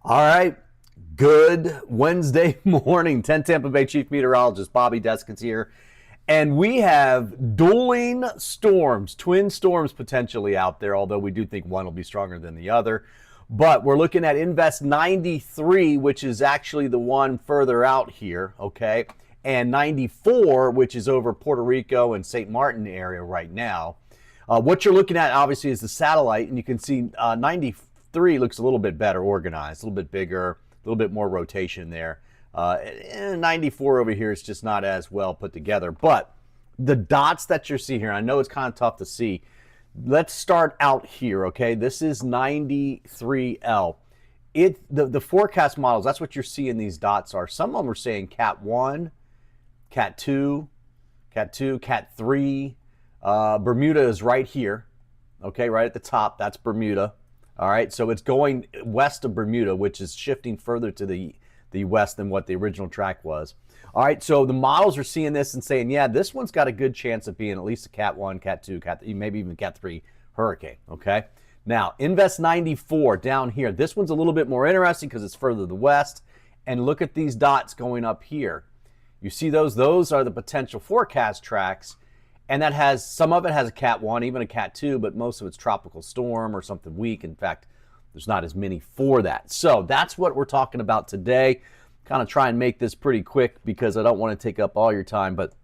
All right. Good Wednesday morning. 10 Tampa Bay Chief Meteorologist Bobby Deskins here. And we have dueling storms, twin storms potentially out there, although we do think one will be stronger than the other. But we're looking at Invest 93, which is actually the one further out here, okay? And 94, which is over Puerto Rico and St. Martin area right now. What you're looking at, obviously, is the satellite, and you can see 93 looks a little bit better organized, a little bit bigger, a little bit more rotation there. 94 over here is just not as well put together. But the dots that you're seeing here, I know it's kind of tough to see. Let's start out here, okay? This is 93L. The forecast models, that's what you're seeing these dots are. Some of them are saying Cat 1, Cat 2, Cat 2, Cat 3. Bermuda is right here, okay, right at the top. That's Bermuda. All right, so it's going west of Bermuda, which is shifting further to the west than what the original track was. All right, so the models are seeing this and saying, yeah, this one's got a good chance of being at least a Cat 1, Cat 2, maybe even Cat 3 hurricane, okay? Now, Invest 94 down here. This one's a little bit more interesting because it's further to the west. And look at these dots going up here. You see those? Those are the potential forecast tracks. And that has, some of it has a Cat 1, even a Cat 2, but most of it's tropical storm or something weak. In fact, there's not as many for that. So that's what we're talking about today. Kind of try and make this pretty quick because I don't want to take up all your time. But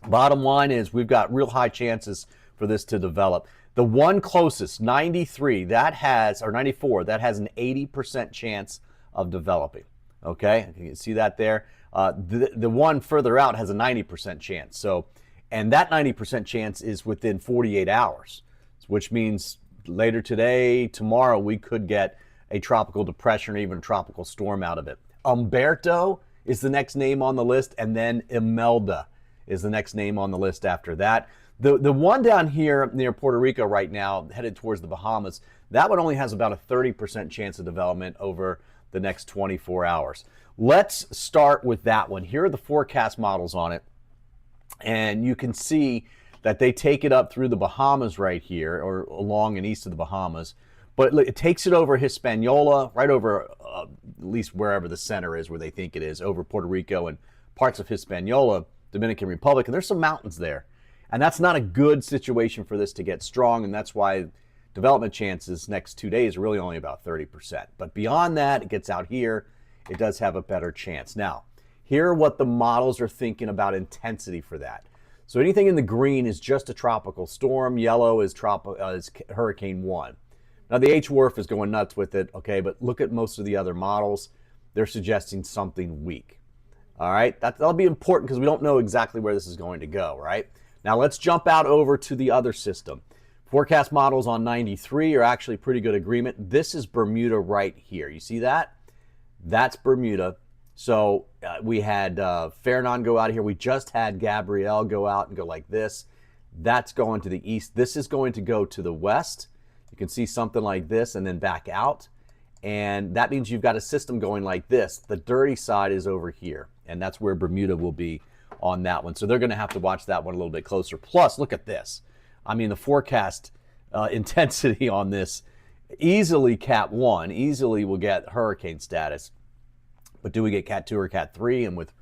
bottom line is we've got real high chances for this to develop. The one closest, 93, that has, or 94, that has an 80% chance of developing. Okay, you can see that there. The one further out has a 90% chance. So, and that 90% chance is within 48 hours, which means later today, tomorrow, we could get a tropical depression or even a tropical storm out of it. Umberto is the next name on the list, and then Imelda is the next name on the list after that. The one down here near Puerto Rico right now, headed towards the Bahamas, that one only has about a 30% chance of development over the next 24 hours. Let's start with that one. Here are the forecast models on it. And you can see that they take it up through the Bahamas right here, or along and east of the Bahamas. But it takes it over Hispaniola, right over at least wherever the center is, where they think it is, over Puerto Rico and parts of Hispaniola, Dominican Republic. And there's some mountains there. And that's not a good situation for this to get strong. And that's why development chances next 2 days are really only about 30%. But beyond that, it gets out here, it does have a better chance. Now, here are what the models are thinking about intensity for that. So anything in the green is just a tropical storm. Yellow is Hurricane 1. Now the H-Wharf is going nuts with it, okay, but look at most of the other models. They're suggesting something weak. All right, that'll be important because we don't know exactly where this is going to go, right? Now let's jump out over to the other system. Forecast models on 93 are actually pretty good agreement. This is Bermuda right here. You see that? That's Bermuda. So we had Fernand go out here. We just had Gabrielle go out and go like this. That's going to the east. This is going to go to the west. You can see something like this and then back out. And that means you've got a system going like this. The dirty side is over here. And that's where Bermuda will be on that one. So they're going to have to watch that one a little bit closer. Plus, look at this. I mean, the forecast intensity on this, easily Cat 1, easily will get hurricane status. But do we get Cat 2 or Cat 3? And with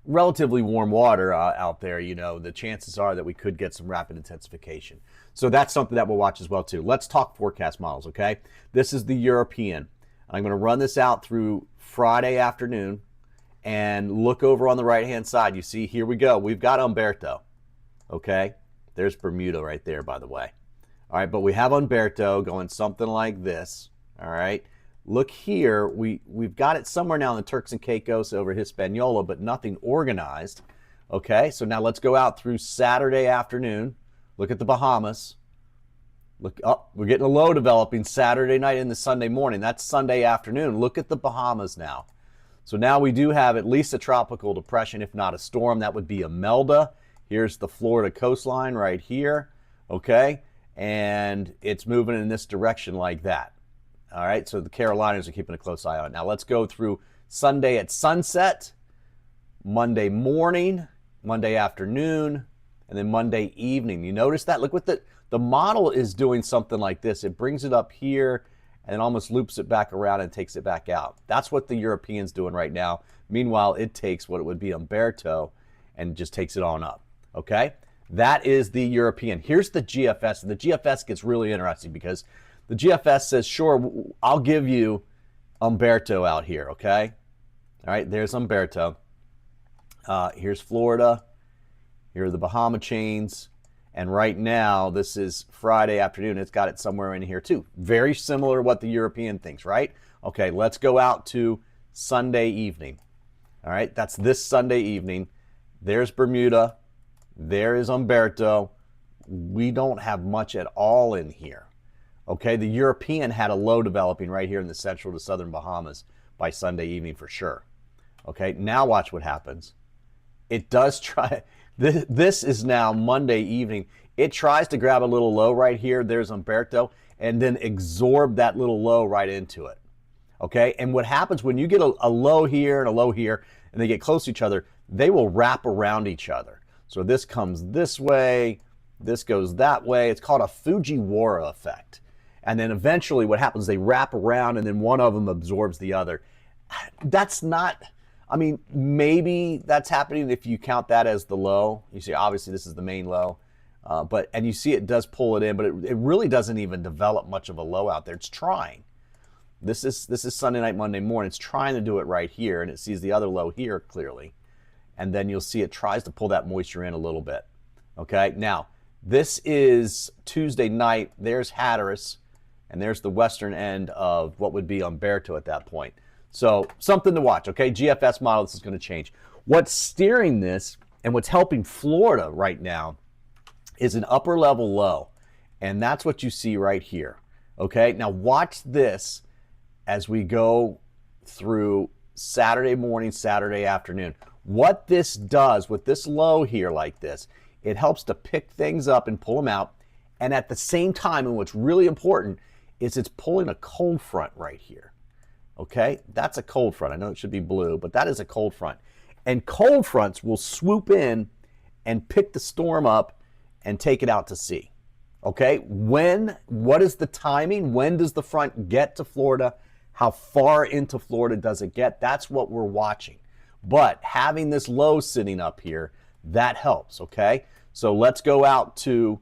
relatively warm water out there, you know, the chances are that we could get some rapid intensification. So that's something that we'll watch as well, too. Let's talk forecast models, okay? This is the European. I'm going to run this out through Friday afternoon and look over on the right-hand side. You see, here we go. We've got Umberto, okay? There's Bermuda right there, by the way. All right, but we have Umberto going something like this, all right? Look here, we've got it somewhere now in the Turks and Caicos over Hispaniola, but nothing organized. Okay, so now let's go out through Saturday afternoon. Look at the Bahamas. Look up, we're getting a low developing Saturday night into Sunday morning. That's Sunday afternoon. Look at the Bahamas now. So now we do have at least a tropical depression, if not a storm. That would be Imelda. Here's the Florida coastline right here. Okay, and it's moving in this direction like that. All right, so the Carolinas are keeping a close eye on it. Now let's go through Sunday at sunset, Monday morning, Monday afternoon, and then Monday evening. You notice that? Look what the model is doing something like this. It brings it up here, and it almost loops it back around and takes it back out. That's what the European's doing right now. Meanwhile, it takes what it would be Umberto and just takes it on up, okay? That is the European. Here's the GFS, and the GFS gets really interesting because the GFS says, sure, I'll give you Umberto out here, okay? All right, there's Umberto. Here's Florida. Here are the Bahama chains. And right now, this is Friday afternoon. It's got it somewhere in here too. Very similar to what the European thinks, right? Okay, let's go out to Sunday evening. All right, that's this Sunday evening. There's Bermuda. There is Umberto. We don't have much at all in here. Okay, the European had a low developing right here in the central to southern Bahamas by Sunday evening for sure. Okay, now watch what happens. It does try, this is now Monday evening. It tries to grab a little low right here. There's Umberto, and then absorb that little low right into it. Okay, and what happens when you get a low here and a low here, and they get close to each other, they will wrap around each other. So this comes this way, this goes that way. It's called a Fujiwara effect. And then eventually what happens, they wrap around and then one of them absorbs the other. That's not, I mean, maybe that's happening if you count that as the low. You see, obviously this is the main low. And you see it does pull it in, but it really doesn't even develop much of a low out there. It's trying. This is Sunday night, Monday morning. It's trying to do it right here, and it sees the other low here clearly. And then you'll see it tries to pull that moisture in a little bit. Okay, now this is Tuesday night. There's Hatteras, and there's the western end of what would be Umberto at that point. So something to watch, okay? GFS model, this is going to change. What's steering this and what's helping Florida right now is an upper level low, and that's what you see right here, okay? Now watch this as we go through Saturday morning, Saturday afternoon. What this does with this low here like this, it helps to pick things up and pull them out, and at the same time, and what's really important, is it's pulling a cold front right here. Okay, that's a cold front. I know it should be blue, but that is a cold front. And cold fronts will swoop in and pick the storm up and take it out to sea. Okay, what is the timing? When does the front get to Florida? How far into Florida does it get? That's what we're watching. But having this low sitting up here, that helps, okay? So let's go out to,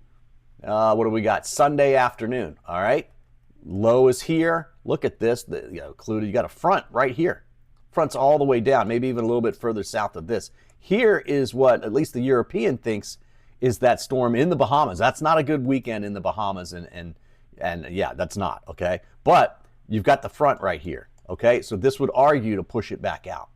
what do we got? Sunday afternoon, all right? Low is here. Look at this. You got a front right here. Front's all the way down, maybe even a little bit further south of this. Here is what at least the European thinks is that storm in the Bahamas. That's not a good weekend in the Bahamas, and yeah, that's not, okay? But you've got the front right here, okay? So this would argue to push it back out,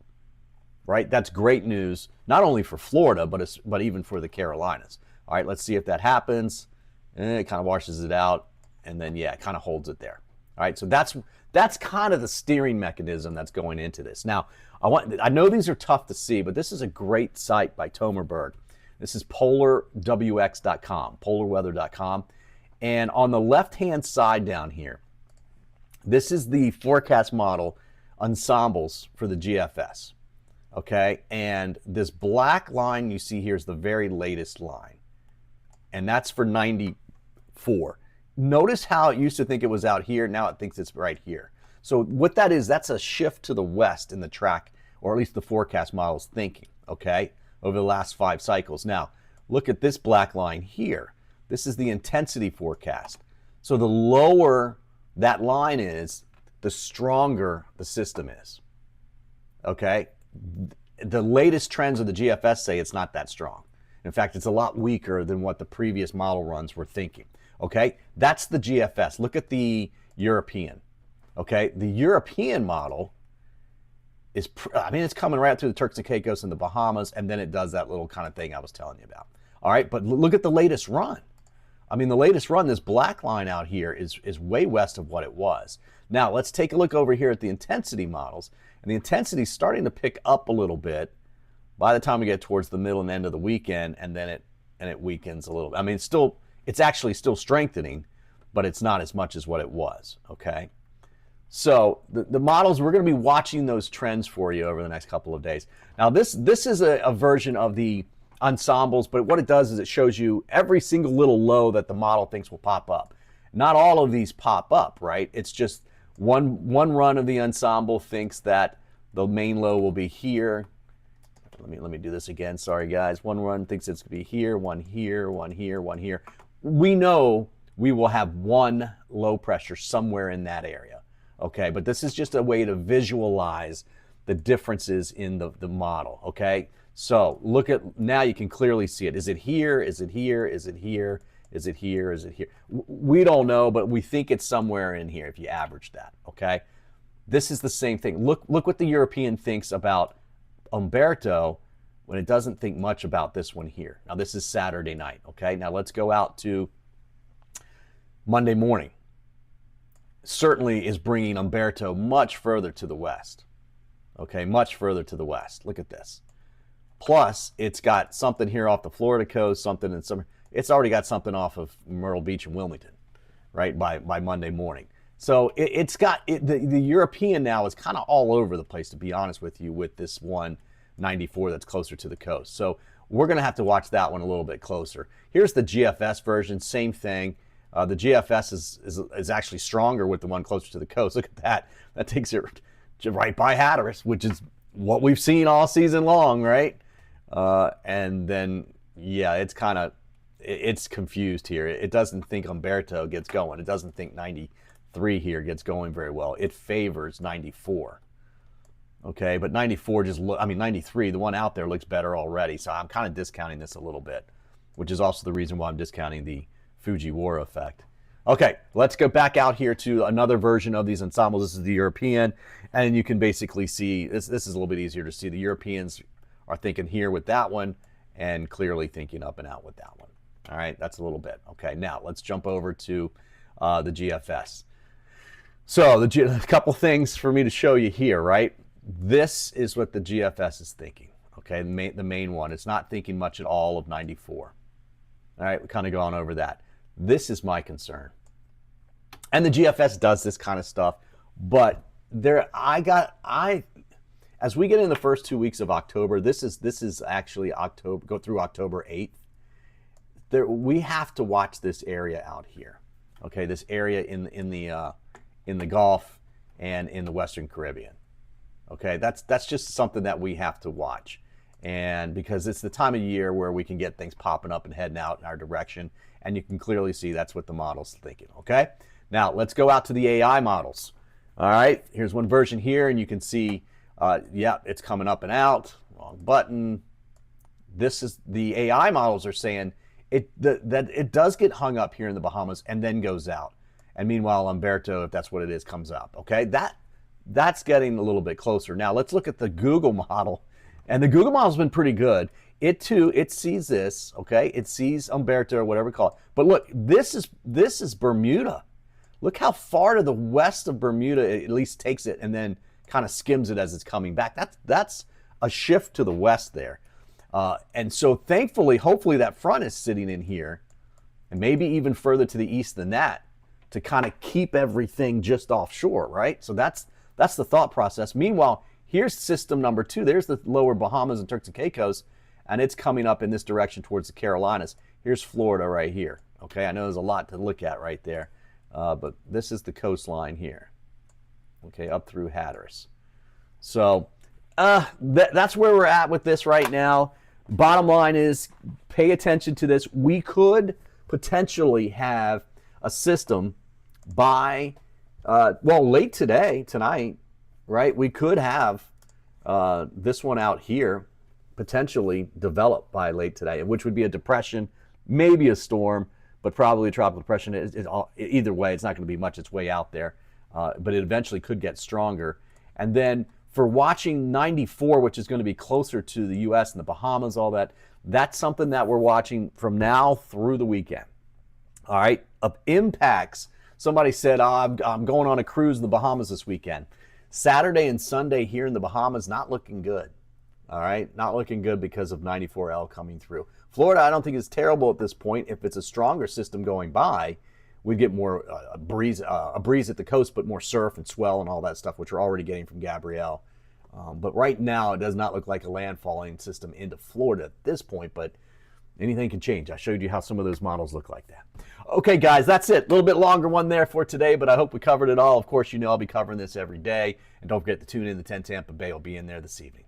right? That's great news, not only for Florida, but even for the Carolinas. All right, let's see if that happens. It kind of washes it out. And then, yeah, it kind of holds it there. All right, so that's kind of the steering mechanism that's going into this. Now, I know these are tough to see, but this is a great site by Tomerberg. This is polarwx.com, polarweather.com. And on the left-hand side down here, this is the forecast model ensembles for the GFS. Okay, and this black line you see here is the very latest line. And that's for 94. Notice how it used to think it was out here. Now it thinks it's right here. So what that is, that's a shift to the west in the track, or at least the forecast model's thinking, okay, over the last 5 cycles. Now, look at this black line here. This is the intensity forecast. So the lower that line is, the stronger the system is, okay? The latest trends of the GFS say it's not that strong. In fact, it's a lot weaker than what the previous model runs were thinking. Okay, that's the GFS. Look at the European. Okay, the European model is, it's coming right through the Turks and Caicos and the Bahamas, and then it does that little kind of thing I was telling you about. All right, but look at the latest run. I mean, the latest run, this black line out here is way west of what it was. Now, let's take a look over here at the intensity models, and the intensity is starting to pick up a little bit by the time we get towards the middle and end of the weekend, and then it weakens a little bit. I mean, it's actually still strengthening, but it's not as much as what it was, okay? So the models, we're going to be watching those trends for you over the next couple of days. Now, this is a version of the ensembles, but what it does is it shows you every single little low that the model thinks will pop up. Not all of these pop up, right? It's just One run of the ensemble thinks that the main low will be here. Let me do this again. Sorry, guys. One run thinks it's going to be here, one here, one here, one here. We know we will have one low pressure somewhere in that area. Okay, but this is just a way to visualize the differences in the model. Okay, so look at, now you can clearly see it. Is it here? Is it here? Is it here? Is it here? Is it here? We don't know, but we think it's somewhere in here if you average that. Okay, this is the same thing. Look what the European thinks about Umberto when it doesn't think much about this one here. Now this is Saturday night. Okay, now let's go out to Monday morning. Certainly is bringing Umberto much further to the west. Okay, much further to the west. Look at this. Plus, it's got something here off the Florida coast, something in summer. It's already got something off of Myrtle Beach and Wilmington, right, by Monday morning. So it's got, the European now is kind of all over the place, to be honest with you, with this 194 that's closer to the coast. So we're going to have to watch that one a little bit closer. Here's the GFS version, same thing. The GFS is actually stronger with the one closer to the coast. Look at that. That takes it right by Hatteras, which is what we've seen all season long, right? And then, yeah, it's confused here. It doesn't think Umberto gets going. It doesn't think 93 here gets going very well. It favors 94. Okay, but 94 93, the one out there looks better already. So I'm kind of discounting this a little bit, which is also the reason why I'm discounting the Fujiwara effect. Okay, let's go back out here to another version of these ensembles. This is the European, and you can basically see, this is a little bit easier to see. The Europeans are thinking here with that one, and clearly thinking up and out with that one. All right, that's a little bit. Okay, now let's jump over to the GFS. So a couple things for me to show you here, right? This is what the GFS is thinking, okay, the main one. It's not thinking much at all of 94. All right, we've kind of gone over that. This is my concern. And the GFS does this kind of stuff, but as we get in the first 2 weeks of October, this is actually October, go through October 8th. We have to watch this area out here. Okay, this area in the Gulf and in the Western Caribbean. Okay, that's just something that we have to watch. And because it's the time of year where we can get things popping up and heading out in our direction, and you can clearly see that's what the model's thinking. Okay, now let's go out to the AI models. All right, here's one version here, and you can see, yeah, it's coming up and out. Wrong button. This is the AI models are saying that it does get hung up here in the Bahamas and then goes out. And meanwhile, Umberto, if that's what it is, comes up. Okay, that's getting a little bit closer. Now let's look at the Google model. And the Google model's been pretty good. It too, it sees this, okay? It sees Umberto or whatever we call it. But look, this is Bermuda. Look how far to the west of Bermuda it at least takes it and then kind of skims it as it's coming back. That's a shift to the west there. And so thankfully, hopefully that front is sitting in here and maybe even further to the east than that to kind of keep everything just offshore, right? So that's the thought process. Meanwhile, here's system number 2. There's the lower Bahamas and Turks and Caicos, and it's coming up in this direction towards the Carolinas. Here's Florida right here. Okay, I know there's a lot to look at right there, but this is the coastline here. Okay, up through Hatteras. So that's where we're at with this right now. Bottom line is, pay attention to this. We could potentially have a system by, late tonight, right? We could have this one out here potentially develop by late today, which would be a depression, maybe a storm, but probably a tropical depression. Either way, it's not going to be much its way out there, but it eventually could get stronger. And then for watching 94, which is going to be closer to the U.S. and the Bahamas, all that, that's something that we're watching from now through the weekend. All right, of impacts. Somebody said, oh, I'm going on a cruise in the Bahamas this weekend. Saturday and Sunday here in the Bahamas, not looking good. All right, not looking good because of 94L coming through. Florida, I don't think is terrible at this point. If it's a stronger system going by, we'd get more a breeze at the coast, but more surf and swell and all that stuff, which we're already getting from Gabrielle. But right now, it does not look like a landfalling system into Florida at this point. But Anything can change. I showed you how some of those models look like that. Okay, guys, that's it. A little bit longer one there for today, but I hope we covered it all. Of course, you know I'll be covering this every day. And don't forget to tune in to 10 Tampa Bay. I'll be in there this evening.